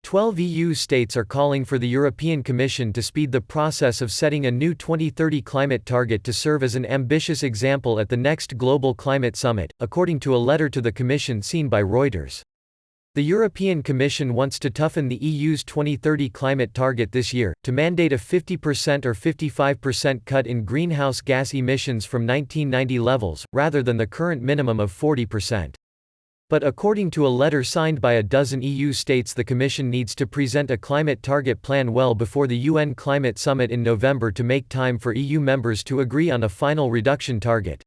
12 EU states are calling for the European Commission to speed the process of setting a new 2030 climate target to serve as an ambitious example at the next Global Climate Summit, according to a letter to the Commission seen by Reuters. The European Commission wants to toughen the EU's 2030 climate target this year, to mandate a 50% or 55% cut in greenhouse gas emissions from 1990 levels, rather than the current minimum of 40%. But according to a letter signed by a dozen EU states, the Commission needs to present a climate target plan well before the UN Climate Summit in November to make time for EU members to agree on a final reduction target.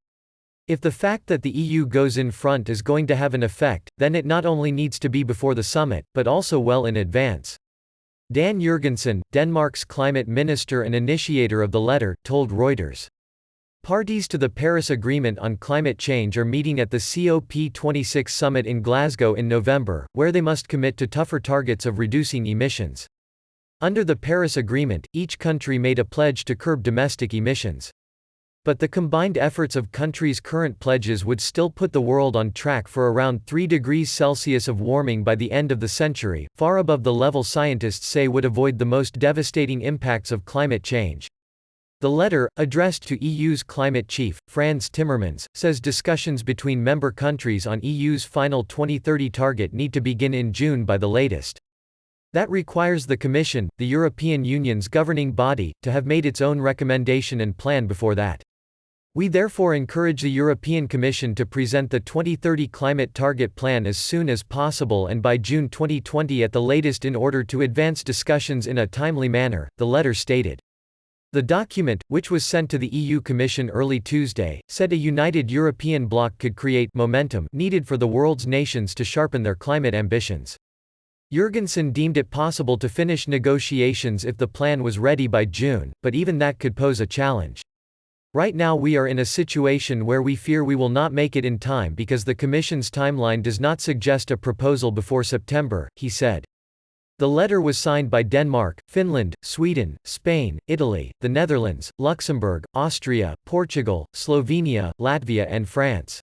If the fact that the EU goes in front is going to have an effect, then it not only needs to be before the summit, but also well in advance. Dan Jørgensen, Denmark's climate minister and initiator of the letter, told Reuters. Parties to the Paris Agreement on climate change are meeting at the COP26 summit in Glasgow in November, where they must commit to tougher targets of reducing emissions. Under the Paris Agreement, each country made a pledge to curb domestic emissions. But the combined efforts of countries' current pledges would still put the world on track for around 3 degrees Celsius of warming by the end of the century, far above the level scientists say would avoid the most devastating impacts of climate change. The letter, addressed to EU's climate chief, Frans Timmermans, says discussions between member countries on EU's final 2030 target need to begin in June by the latest. That requires the Commission, the European Union's governing body, to have made its own recommendation and plan before that. We therefore encourage the European Commission to present the 2030 climate target plan as soon as possible and by June 2020 at the latest in order to advance discussions in a timely manner, the letter stated. The document, which was sent to the EU Commission early Tuesday, said a united European bloc could create momentum needed for the world's nations to sharpen their climate ambitions. Jørgensen deemed it possible to finish negotiations if the plan was ready by June, but even that could pose a challenge. Right now we are in a situation where we fear we will not make it in time because the Commission's timeline does not suggest a proposal before September, he said. The letter was signed by Denmark, Finland, Sweden, Spain, Italy, the Netherlands, Luxembourg, Austria, Portugal, Slovenia, Latvia and France.